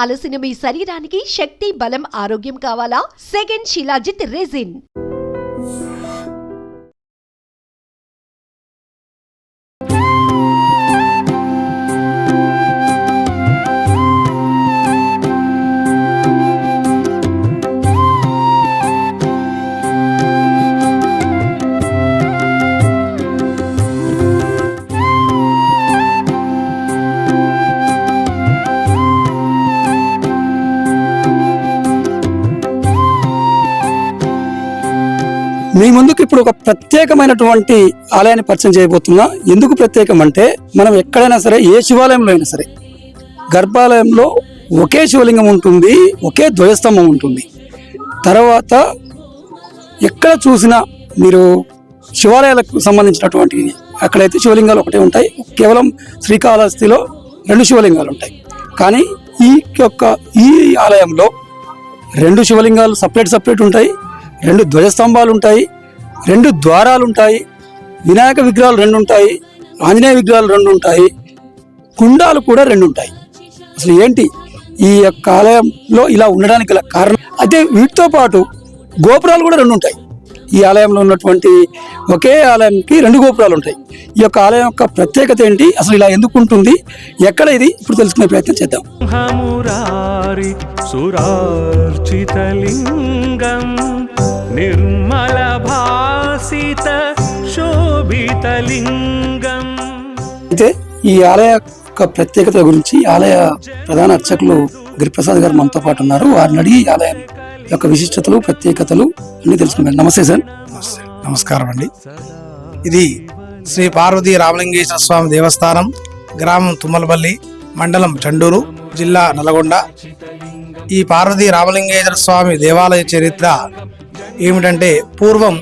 అలసిన మీ శరీరానికి శక్తి, బలం, ఆరోగ్యం కావాలా? Second shilajit resin. మీ ముందుకు ఇప్పుడు ఒక ప్రత్యేకమైనటువంటి ఆలయాన్ని పరిచయం చేయబోతున్నా. ఎందుకు ప్రత్యేకం అంటే, మనం ఎక్కడైనా సరే, ఏ శివాలయంలో అయినా సరే, గర్భాలయంలో ఒకే శివలింగం ఉంటుంది, ఒకే ధ్వజస్తంభం ఉంటుంది. తర్వాత ఎక్కడ చూసినా మీరు శివాలయాలకు సంబంధించినటువంటి అక్కడైతే శివలింగాలు ఒకటే ఉంటాయి. కేవలం శ్రీకాళహస్తిలో 2 శివలింగాలు ఉంటాయి. కానీ ఈ ఆలయంలో 2 శివలింగాలు సపరేట్ ఉంటాయి, 2 ధ్వజస్తంభాలు ఉంటాయి, 2 ద్వారాలు ఉంటాయి, వినాయక విగ్రహాలు 2 ఉంటాయి, ఆంజనేయ విగ్రహాలు 2 ఉంటాయి, కుండాలు కూడా 2 ఉంటాయి. అసలు ఏంటి ఈ యొక్క ఆలయంలో ఇలా ఉండడానికి గల కారణం? అయితే వీటితో పాటు గోపురాలు కూడా 2 ఉంటాయి. ఈ ఆలయంలో ఉన్నటువంటి ఒకే ఆలయానికి 2 గోపురాలు ఉంటాయి. ఈ యొక్క ఆలయం యొక్క ప్రత్యేకత ఏంటి, అసలు ఇలా ఎందుకు ఉంటుంది, ఎక్కడ ఇది, ఇప్పుడు తెలుసుకునే ప్రయత్నం చేద్దాం. నిర్మల భాసిత శోభితలింగం. అయితే ఈ ఆలయ యొక్క ప్రత్యేకత గురించి ఆలయ ప్రధాన అర్చకులు గిరిప్రసాద్ గారు మనతో పాటు ఉన్నారు. వారిని అడిగి ఆలయం యొక్క విశిష్టతలు, ప్రత్యేకతలు అన్ని తెలుసుకున్నారు. నమస్తే సార్. నమస్కారం అండి. ఇది శ్రీ పార్వతీ రామలింగేశ్వర స్వామి దేవస్థానం, గ్రామం తుమ్మలపల్లి, మండలం చండూరు, జిల్లా నల్గొండ. ఈ పార్వతీ రామలింగేశ్వర స్వామి దేవాలయ చరిత్ర ఏమిటంటే, పూర్వం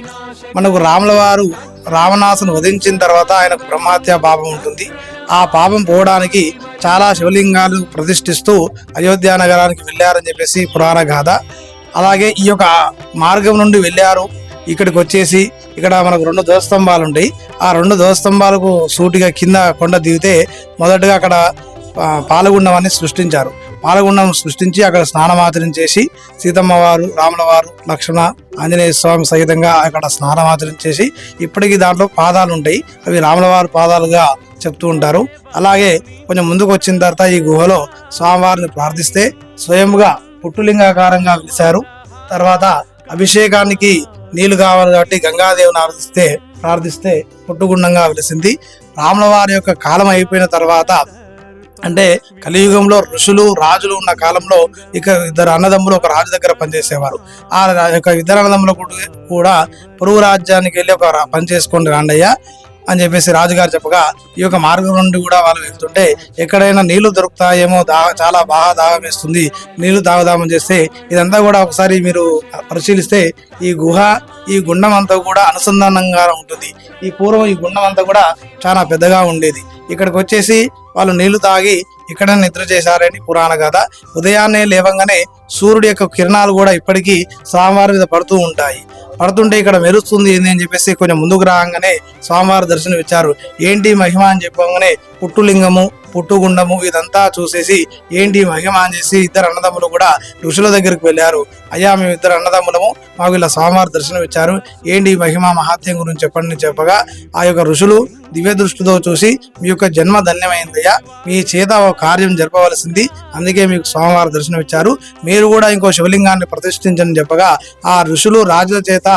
మనకు రాముల వారు రావణాసును వధించిన తర్వాత ఆయనకు బ్రహ్మహత్య పాపం ఉంటుంది. ఆ పాపం పోవడానికి చాలా శివలింగాలు ప్రతిష్ఠిస్తూ అయోధ్య నగరానికి వెళ్ళారని చెప్పేసి పురాణ గాథ. అలాగే ఈ యొక్క మార్గం నుండి వెళ్ళారు. ఇక్కడికి వచ్చేసి ఇక్కడ మనకు 2 ధ్వజస్తంభాలు ఉంటాయి. ఆ 2 ధ్వజస్తంభాలకు సూటిగా కింద కొండ దిగితే మొదటగా అక్కడ పాలగుండం సృష్టించారు. పాలగుండం సృష్టించి అక్కడ స్నానమాచరించేసి సీతమ్మ వారు, రాముల వారు, లక్ష్మణ, ఆంజనేయ స్వామి సహితంగా అక్కడ స్నానమాచరించేసి ఇప్పటికీ దాంట్లో పాదాలు ఉంటాయి. అవి రాముల వారి పాదాలుగా చెప్తూ ఉంటారు. అలాగే కొంచెం ముందుకు వచ్చిన తర్వాత ఈ గుహలో స్వామివారిని ప్రార్థిస్తే స్వయంగా పుట్టులింగాకారంగా వెలిశారు. తర్వాత అభిషేకానికి నీళ్లు కావాలి కాబట్టి గంగాదేవిని ప్రార్థిస్తే పుట్టుగుండంగా వెలిసింది. రాముల వారి యొక్క కాలం అయిపోయిన తర్వాత, అంటే కలియుగంలో ఋషులు, రాజులు ఉన్న కాలంలో ఇక 2 అన్నదమ్ములు ఒక రాజు దగ్గర పనిచేసేవారు. ఆ యొక్క 2 అన్నదమ్ములు కూడా పొరుగు రాజ్యానికి వెళ్ళి ఒక పని చేసుకోండి రాండయ్య అని చెప్పేసి రాజుగారు చెప్పగా, ఈ యొక్క మార్గం నుండి కూడా వాళ్ళు వెళ్తుంటే ఎక్కడైనా నీళ్లు దొరుకుతాయేమో, చాలా బాగా దాహం వేస్తుంది, నీళ్లు తాగుదామని చేస్తే ఇదంతా కూడా ఒకసారి మీరు పరిశీలిస్తే ఈ గుండం అంతా కూడా అనుసంధానంగా ఉంటుంది. ఈ పూర్వం ఈ గుండం అంతా కూడా చాలా పెద్దగా ఉండేది. ఇక్కడికి వచ్చేసి వాళ్ళు నీళ్లు తాగి ఇక్కడ నిద్ర చేశారని పురాణ కథ. ఉదయాన్నే లేవంగానే సూర్యుడి యొక్క కిరణాలు కూడా ఇప్పటికీ స్వామివారి మీద పడుతుంటే ఇక్కడ మెరుస్తుంది ఏంది అని చెప్పేసి కొంచెం ముందుకు రాగానే స్వామివారి దర్శనం ఇచ్చారు. ఏంటి మహిమ అని చెప్పగానే పుట్టులింగము, పుట్టుగుండము ఇదంతా చూసేసి ఏంటి మహిమ అని చేసి 2 అన్నదమ్ములు కూడా ఋషుల దగ్గరికి వెళ్ళారు. అయ్యా, మేము 2 అన్నదమ్ములము, మాకు ఇలా స్వామివారి దర్శనం ఇచ్చారు, ఏంటి మహిమ మహాత్యం గురించి చెప్పండి చెప్పగా, ఆ యొక్క ఋషులు దివ్య దృష్టితో చూసి, మీ యొక్క జన్మ ధన్యమైందయ్యా, మీ చేత ఒక కార్యం జరపవలసింది, అందుకే మీకు స్వామివారి దర్శనం ఇచ్చారు, మీరు కూడా ఇంకో శివలింగాన్ని ప్రతిష్ఠించని చెప్పగా ఆ ఋషులు రాజుల చేత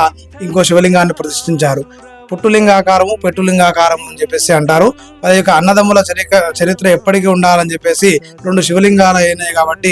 ఇంకో శివలింగాన్ని ప్రతిష్ఠించారు. పుట్టులింగాకారము, పెట్టులింగాకారము అని చెప్పేసి అంటారు. అది యొక్క అన్నదమ్ముల చరిత్ర ఎప్పటికీ ఉండాలని చెప్పేసి 2 శివలింగాలు అయినాయి కాబట్టి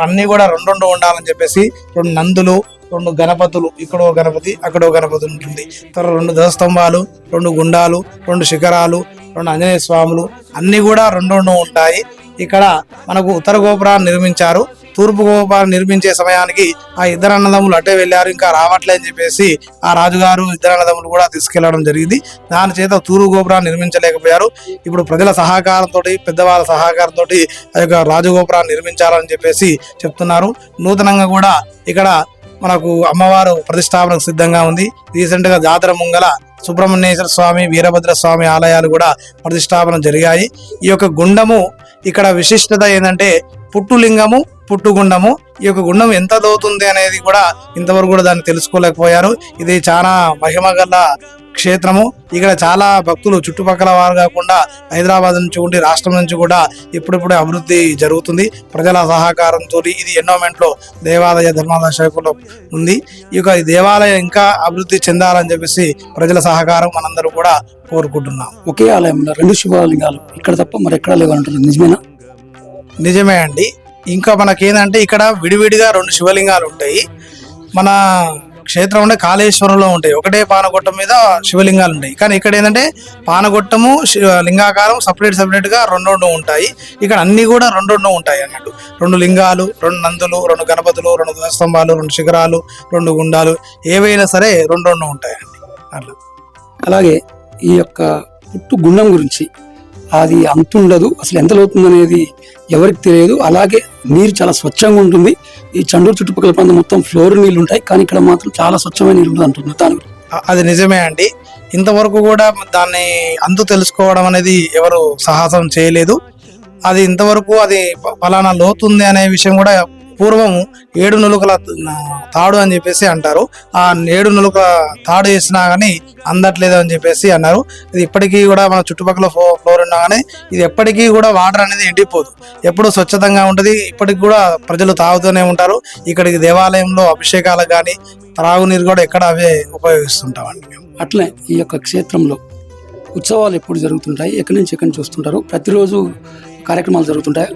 అన్ని కూడా 2 ఉండాలని చెప్పేసి 2 నందులు, 2 గణపతులు, ఇక్కడో గణపతి అక్కడో గణపతి ఉంటుంది. తర్వాత 2 ధ్వజస్తంభాలు, 2 గుండాలు, 2 శిఖరాలు, 2 ఆంజనేయ స్వాములు అన్ని కూడా 2 ఉంటాయి. ఇక్కడ మనకు ఉత్తర గోపురాన్ని నిర్మించారు. తూర్పు గోపురాన్ని నిర్మించే సమయానికి ఆ 2 అన్నదమ్ములు అటే వెళ్ళారు, ఇంకా రావట్లేదని చెప్పేసి ఆ రాజుగారు 2 అన్నదమ్ములు కూడా తీసుకెళ్లడం జరిగింది. దాని చేత తూర్పు గోపురాన్ని నిర్మించలేకపోయారు. ఇప్పుడు ప్రజల సహకారంతో, పెద్దవాళ్ళ సహకారంతో ఆ యొక్క రాజగోపురాన్ని నిర్మించాలని చెప్పేసి చెప్తున్నారు. నూతనంగా కూడా ఇక్కడ మనకు అమ్మవారు ప్రతిష్టాపనకు సిద్ధంగా ఉంది. రీసెంట్ గా జాతర ముంగల సుబ్రహ్మణ్యేశ్వర స్వామి, వీరభద్ర స్వామి ఆలయాలు కూడా ప్రతిష్టాపన జరిగాయి. ఈ యొక్క గుండము ఇక్కడ విశిష్టత ఏంటంటే పుట్టులింగము, పుట్టుగుండము. ఈ యొక్క గుండం ఎంత లోతుంది అనేది కూడా ఇంతవరకు కూడా దాన్ని తెలుసుకోలేకపోయారు. ఇది చాలా మహిమ గల క్షేత్రము. ఇక్కడ చాలా భక్తులు చుట్టుపక్కల వారు కాకుండా హైదరాబాద్ నుంచి ఉండి రాష్ట్రం నుంచి కూడా ఇప్పుడిప్పుడే అభివృద్ధి జరుగుతుంది ప్రజల సహకారంతో. ఇది ఎండోమెంట్లో దేవాలయ ధర్మాదాయ శాఖలో ఉంది. ఈ యొక్క దేవాలయం ఇంకా అభివృద్ధి చెందాలని చెప్పేసి ప్రజల సహకారం మనందరూ కూడా కోరుకుంటున్నాం. ఒకే ఆలయంలో 2 శివలింగాలు ఇక్కడ తప్ప మరి ఎక్కడ లేవంటారు, నిజమేనా? నిజమే అండి. ఇంకా మనకేందంటే ఇక్కడ విడివిడిగా 2 శివలింగాలు ఉంటాయి. మన క్షేత్రం అంటే కాళేశ్వరంలో ఉంటాయి, ఒకటే పానగొట్టం మీద శివలింగాలు ఉంటాయి. కానీ ఇక్కడ ఏంటంటే పానగొట్టము లింగాకారం సపరేట్ గా 2 ఉంటాయి. ఇక్కడ అన్ని కూడా 2 ఉంటాయి అన్నట్టు. 2 లింగాలు, 2 నందులు, 2 గణపతులు, 2 ధ్వజస్తంభాలు, 2 శిఖరాలు, 2 గుండాలు, ఏవైనా సరే 2 ఉంటాయండి అట్లా. అలాగే ఈ యొక్క పుట్టు గుండం గురించి అది అంతుండదు, అసలు ఎంత లోతుంది అనేది ఎవరికి తెలియదు. అలాగే నీరు చాలా స్వచ్ఛంగా ఉంటుంది. ఈ చండూరు చుట్టుపక్కల ప్రాంతం మొత్తం ఫ్లోర్ నీళ్ళు ఉంటాయి, కానీ ఇక్కడ మాత్రం చాలా స్వచ్ఛమైన నీళ్ళు ఉంటుంది అంటుంది. దాని అది నిజమే అండి. ఇంతవరకు కూడా దాన్ని అంతు తెలుసుకోవడం అనేది ఎవరు సాహసం చేయలేదు. అది ఇంతవరకు అది ఫలానా లోతుంది అనే విషయం కూడా పూర్వం 7 నులుకల తాడు అని చెప్పేసి అంటారు. ఆ 7 నులుకల తాడు వేసినా కానీ అందట్లేదు అని చెప్పేసి అన్నారు. ఇది ఇప్పటికీ కూడా మన చుట్టుపక్కల ఫ్లోర్ ఉన్నా కానీ ఇది ఎప్పటికీ కూడా వాటర్ అనేది ఎండిపోదు, ఎప్పుడు స్వచ్ఛతంగా ఉంటుంది. ఇప్పటికి కూడా ప్రజలు తాగుతూనే ఉంటారు. ఇక్కడికి దేవాలయంలో అభిషేకాలకు కానీ త్రాగునీరు కూడా ఎక్కడ అవే ఉపయోగిస్తుంటామండి మేము. అట్లే ఈ యొక్క క్షేత్రంలో ఉత్సవాలు ఎప్పుడు జరుగుతుంటాయి, ఎక్కడి నుంచి చూస్తుంటారు? ప్రతిరోజు కార్యక్రమాలు జరుగుతుంటాయి.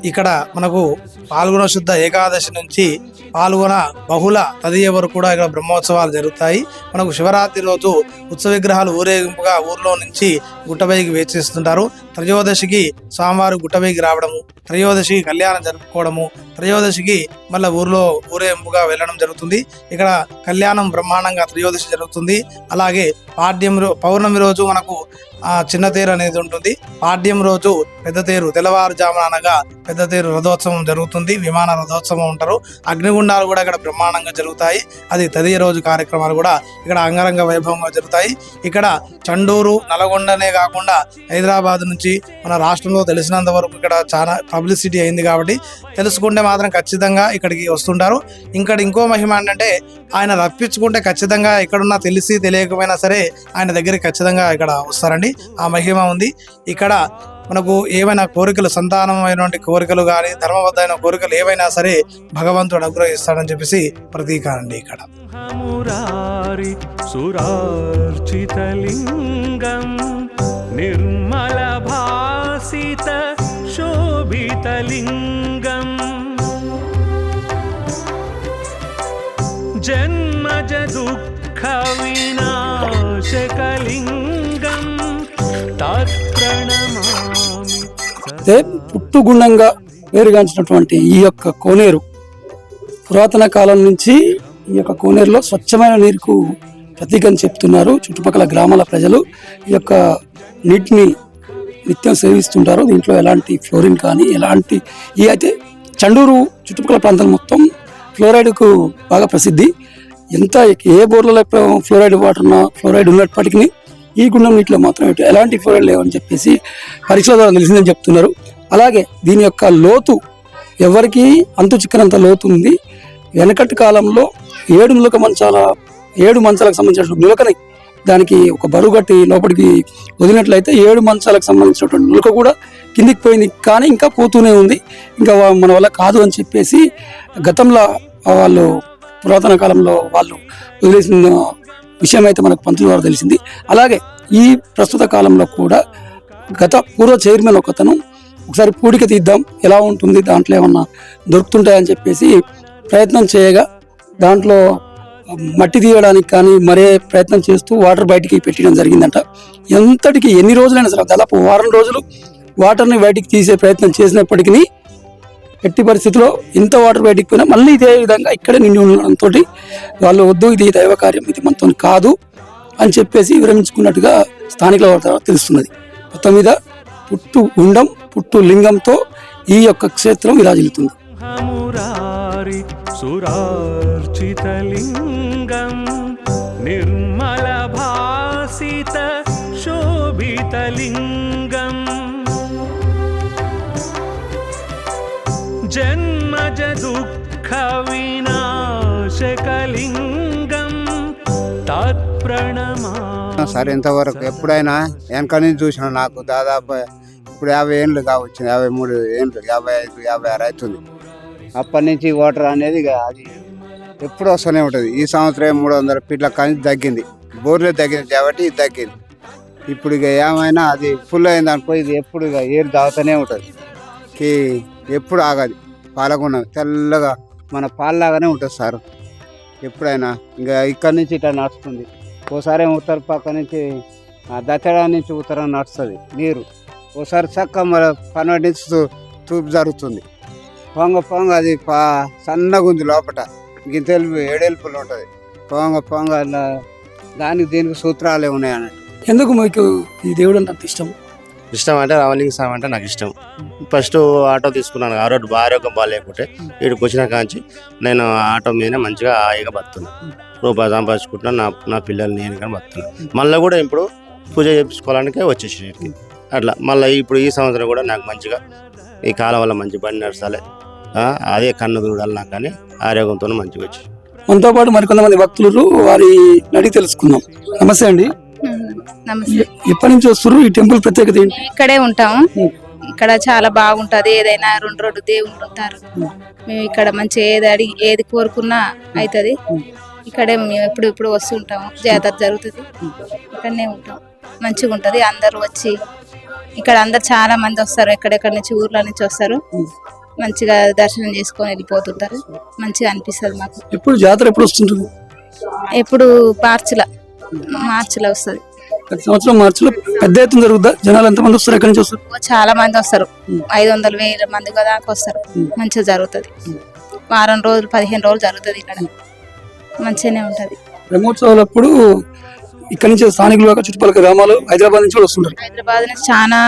ఇక్కడ మనకు పాల్గొన శుద్ధ ఏకాదశి నుంచి పాల్గొన బహుళ తదియ వరకు కూడా ఇక్కడ బ్రహ్మోత్సవాలు జరుగుతాయి. మనకు శివరాత్రి రోజు ఉత్సవ విగ్రహాలు ఊరేగింపుగా ఊర్లో నుంచి గుట్టపైకి వేచేస్తుంటారు. త్రయోదశికి స్వామివారు గుట్టపైకి రావడము, త్రయోదశికి కళ్యాణం జరుపుకోవడము, త్రయోదశికి మళ్ళీ ఊర్లో ఊరేగింపుగా వెళ్ళడం జరుగుతుంది. ఇక్కడ కళ్యాణం బ్రహ్మాండంగా త్రయోదశి జరుగుతుంది. అలాగే పౌర్ణమి రోజు మనకు చిన్న తేరు అనేది ఉంటుంది. పాడ్యం రోజు పెద్ద తేరు తెల్లవారుజామున అనగా పెద్ద తేరు రథోత్సవం జరుగుతుంది. విమాన రథోత్సవం ఉంటారు. అగ్నిగుండాలు కూడా ఇక్కడ బ్రహ్మాండంగా జరుగుతాయి. అది తదియ రోజు కార్యక్రమాలు కూడా ఇక్కడ అంగరంగ వైభవంగా జరుగుతాయి. ఇక్కడ చండూరు, నల్గొండనే కాకుండా హైదరాబాద్ నుంచి మన రాష్ట్రంలో తెలిసినంత వరకు ఇక్కడ చాలా పబ్లిసిటీ అయింది కాబట్టి తెలుసుకుంటే మాత్రం ఖచ్చితంగా ఇక్కడికి వస్తుంటారు. ఇంకో మహిమ ఏంటంటే ఆయన రప్పించుకుంటే ఖచ్చితంగా ఎక్కడున్నా తెలిసి తెలియకపోయినా సరే ఆయన దగ్గరికి ఖచ్చితంగా ఇక్కడ వస్తారండి. ఆ మహిమ ఉంది. ఇక్కడ మనకు ఏమైనా కోరికలు, సంతానమైనటువంటి కోరికలు కానీ ధర్మబద్ధమైన కోరికలు ఏవైనా సరే భగవంతుడు అనుగ్రహిస్తాడని చెప్పేసి ప్రతీక అండి. ఇక్కడ సురార్చితలింగం నిర్మల భాసిత శోభితలింగం జన్మజ దుఃఖ వినాశకలింగం తత్ప్రణమామి. పుట్టుగుండంగా పేరుగాంచినటువంటి ఈ యొక్క కోనేరు పురాతన కాలం నుంచి ఈ యొక్క కోనేరులో స్వచ్ఛమైన నీరుకు ప్రతీక అని చెప్తున్నారు చుట్టుపక్కల గ్రామాల ప్రజలు. ఈ యొక్క నీటిని నిత్యం సేవిస్తుంటారు. దీంట్లో ఎలాంటి ఫ్లోరిన్ కానీ ఎలాంటి అయితే చండూరు చుట్టుపక్కల ప్రాంతం మొత్తం ఫ్లోరైడ్కు బాగా ప్రసిద్ధి. ఎంత ఏ బోర్లలో ఫ్లోరైడ్ వాటర్ ఉన్నా ఫ్లోరైడ్ ఉన్నప్పటికీ ఈ గుండం నీటిలో మాత్రం ఎలాంటి ఫ్లోరైడ్ లేవని చెప్పేసి పరీక్షల తెలిసిందని చెప్తున్నారు. అలాగే దీని యొక్క లోతు ఎవరికి అంతు చిక్కనంత లోతు ఉంది. వెనకటి కాలంలో 7 మంచాలకు సంబంధించిన నులకని దానికి ఒక బరువు కట్టి లోపలికి వదిలినట్లయితే 7 మంచాలకు సంబంధించినటువంటి నులక కూడా కిందికి పోయింది, కానీ ఇంకా పోతూనే ఉంది. ఇంకా మన వల్ల కాదు అని చెప్పేసి గతంలో వాళ్ళు పురాతన కాలంలో వాళ్ళు వదిలేసిన విషయం అయితే మనకు పంతుల వారు తెలిసింది. అలాగే ఈ ప్రస్తుత కాలంలో కూడా పూర్వ చైర్మన్ ఒకతను ఒకసారి పూడిక తీద్దాం ఎలా ఉంటుంది, దాంట్లో ఏమన్నా దొరుకుతుంటాయని చెప్పేసి ప్రయత్నం చేయగా దాంట్లో మట్టి తీయడానికి కానీ మరే ప్రయత్నం చేస్తూ వాటర్ బయటికి పెట్టడం జరిగిందంట. ఎన్ని రోజులైనా సరే దాదాపు 1 వారం రోజులు వాటర్ని బయటికి తీసే ప్రయత్నం చేసినప్పటికీ ఎట్టి పరిస్థితిలో ఎంత వాటర్ బయటికి పోయినా మళ్ళీ ఇదే విధంగా ఇక్కడే నిండి ఉండడంతో వాళ్ళు వద్దు, ఇది దైవ కార్యం, ఇది మనతో కాదు అని చెప్పేసి విరమించుకున్నట్టుగా స్థానికుల ద్వారా తెలుస్తున్నది. మొత్తం మీద పుట్టు గుండం, పుట్టు లింగంతో ఈ యొక్క క్షేత్రం విరాజిల్లుతుంది. సురార్చితలింగం నిర్మల భాసిత శోభితలింగం జన్మజ జన్మజ దుఃఖ వినాశకలింగం తత్ప్రణమా. సరే ఇంతవరకు ఎప్పుడైనా వెనక నుంచి చూసిన నాకు దాదాపు ఇప్పుడు 50 ఏళ్ళు కావచ్చు, 53 ఏళ్ళు, 55, 56 అవుతుంది. అప్పటి నుంచి వాటర్ అనేది ఇక అది ఎప్పుడు వస్తూనే ఉంటుంది. ఈ సంవత్సరం 300 ఫీట్ల కానీ తగ్గింది, బోర్లే తగ్గింది కాబట్టి ఇది తగ్గింది. ఇప్పుడు ఇక ఏమైనా అది ఫుల్ అయింది అనుకో, ఇది ఎప్పుడు ఇక ఏరు తాగుతూనే ఉంటుంది, ఎప్పుడు ఆగదు. పాలకుండా తెల్లగా మన పాలలాగానే ఉంటుంది సార్. ఎప్పుడైనా ఇంకా ఇక్కడి నుంచి ఇట్లా నడుస్తుంది. ఓసారి ఉత్తర పక్క నుంచి దత్తడా నుంచి ఉత్తరం నడుస్తుంది నీరు. ఓసారి చక్క మన పన్నెండు నుంచి తూపు జరుగుతుంది. పొంగ అది సన్నగా ఉంది లోపల, ఇంత ఏడెల్పులు ఉంటుంది. పొంగ దానికి దీనికి సూత్రాలే ఉన్నాయి అన్నట్టు. ఎందుకు మీకు ఈ దేవుడు అంటే అంత ఇష్టం? ఇష్టం అంటే రామలింగ స్వామి అంటే నాకు ఇష్టం. ఫస్ట్ ఆటో తీసుకున్నాను, ఆ రోడ్డు ఆరోగ్యం బాగాలేకుంటే ఇక్కడికి వచ్చిన కాంచి నేను ఆటో మీదనే మంచిగా హాయిగా బతున్నాను, రూపాయి సంపాదించుకుంటున్నాను, నా పిల్లల్ని నేను కానీ బతున్నాను. మళ్ళీ కూడా ఇప్పుడు పూజ చేయించుకోవడానికే వచ్చేసి అట్లా. మళ్ళీ ఇప్పుడు ఈ సంవత్సరం కూడా నాకు మంచిగా ఈ కాలం వల్ల మంచి బండి నడచాలి, అదే కన్ను చూడాలి నాకు, కానీ ఆరోగ్యంతో మంచిగా వచ్చి. మనతో పాటు మరికొంతమంది భక్తులు వారి అడిగి తెలుసుకుందాం. నమస్తే అండి. నమస్తే. ఎప్పటి నుంచి వస్తున్నారు? ఈ టెంపుల్ ప్రత్యేకత ఏంటి? ఇక్కడే ఉంటాము. ఇక్కడ చాలా బాగుంటది. ఏదైనా రెండు దేవుళ్ళు ఉంటారు. మేము ఇక్కడ మంచి ఏది కోరుకున్నా అవుతుంది. ఇక్కడే మేము ఇప్పుడు వస్తుంటాము. జాతర జరుగుతుంది, ఇక్కడనే ఉంటాం. మంచిగా ఉంటది. అందరూ వచ్చి ఇక్కడ అందరు చాలా మంది వస్తారు, ఎక్కడెక్కడి నుంచి ఊర్ల నుంచి వస్తారు. మంచిగా దర్శనం చేసుకొని వెళ్ళిపోతుంటారు. మంచిగా అనిపిస్తుంది మాకు. ఎప్పుడు జాతర ఎప్పుడు వస్తుంటుంది? ఎప్పుడు మార్చిలో వస్తుంది. ప్రతి సంవత్సరం మార్చిలో పెద్ద ఎత్తున జరుగుతుందా? జనాలు ఎంతమంది వస్తారు? ఎక్కడి నుంచి వస్తారు? చాలా మంది వస్తారు. 500,000 మంది దాకా వస్తారు. మంచిగా జరుగుతుంది. వారం రోజులు 15 రోజులు జరుగుతుంది. ఇక్కడ మంచిగానే ఉంటది. బ్రహ్మోత్సవాలప్పుడు ఇక్కడ నుంచి స్థానికులు చుట్టుపక్కల గ్రామాలు, హైదరాబాద్ నుంచి కూడా వస్తుంటారు. హైదరాబాద్ నుంచి చాలా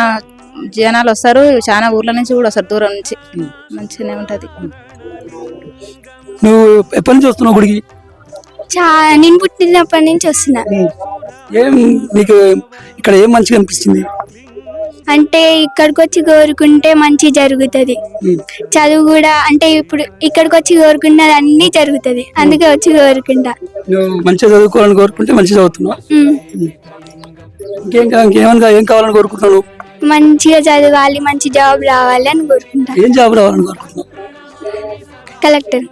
జనాలు వస్తారు. చాలా ఊర్ల నుంచి కూడా వస్తారు, దూరం నుంచి. మంచిగానే ఉంటది. నువ్వు ఎప్పటి నుంచి వస్తున్నావు గుడికి? నేను పుట్టినప్పటి నుంచి వస్తున్నా. ఏం నీకు ఇక్కడ ఏం మంచిగా అనిపిస్తుంది? అంటే ఇక్కడికి వచ్చి కోరుకుంటే మంచి జరుగుతుంది. చదువు కూడా అంటే ఇప్పుడు ఇక్కడికి వచ్చి కోరుకున్నది అన్ని జరుగుతుంది. అందుకే వచ్చి కోరుకుంటా. నువ్వు మంచిగా చదువుకోవాలని కోరుకుంటే మంచిగా చదువుతున్నావు. ఇంకేమన్నా ఏం కావాలని కోరుకుంటున్నావు? మంచిగా చదవాలి, మంచి జాబ్ రావాలి అని కోరుకుంటా. ఏం జాబ్ రావాలని కోరుకుంటున్నావు? కలెక్టర్.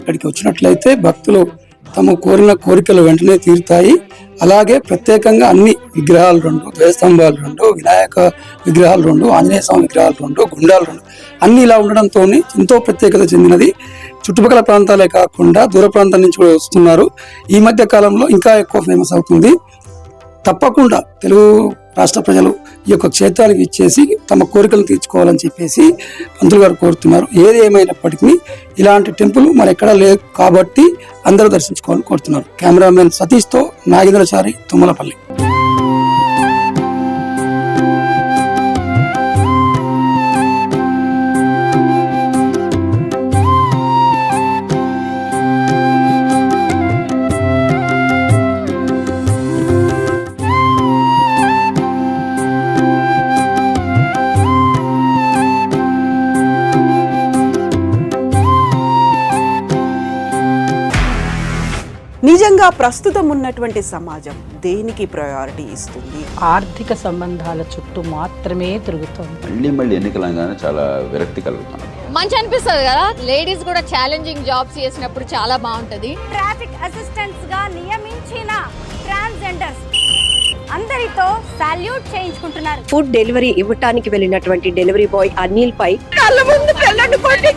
ఇక్కడికి వచ్చినట్లయితే భక్తులు తమ కోరిన కోరికలు వెంటనే తీరుతాయి. అలాగే ప్రత్యేకంగా అన్ని విగ్రహాలు 2, ద్వయస్తంభాలు 2, వినాయక విగ్రహాలు 2, ఆంజనేయ స్వామి విగ్రహాలు 2, గుండాలు 2 అన్ని ఇలా ఉండడంతో ఎంతో ప్రత్యేకత చెందినది. చుట్టుపక్కల ప్రాంతాలే కాకుండా దూర ప్రాంతాల నుంచి కూడా వస్తున్నారు. ఈ మధ్య కాలంలో ఇంకా ఎక్కువ ఫేమస్ అవుతుంది. తప్పకుండా తెలుగు రాష్ట్ర ప్రజలు ఈ యొక్క క్షేత్రానికి ఇచ్చేసి తమ కోరికలను తీర్చుకోవాలని చెప్పేసి పంతులు గారు కోరుతున్నారు. ఏది ఏమైనప్పటికీ ఇలాంటి టెంపుల్ మరి ఎక్కడా లేదు కాబట్టి అందరూ దర్శించుకోవాలని కోరుతున్నారు. కెమెరామెన్ సతీష్తో నాగేంద్రచారి, తుమ్మలపల్లి. నిజంగా ప్రస్తుతం ఉన్నటువంటి సమాజం దేనికి ప్రయారిటీ ఇస్తుంది? ఆర్థిక సంబంధాల చుట్టూ మాత్రమే తిరుగుతుంది. మళ్ళీ ఎన్నికలంగానే చాలా విరక్తి కలుగుతాం. మంచి అనిపిస్తుంది కదా, లేడీస్ కూడా ఛాలెంజింగ్ జాబ్స్ చేసినప్పుడు చాలా బాగుంటది. ట్రాఫిక్ అసిస్టెంట్స్ గా నియమించిన ట్రాన్స్జెండర్స్ అందరితో సాల్యూట్ చేయించుకుంటున్నారు. ఫుడ్ డెలివరీ ఇవ్వటానికి వెళ్ళినటువంటి డెలివరీ బాయ్ అనిల్ పై కళ్ళ ముందు పెళ్ళండి కొట్టి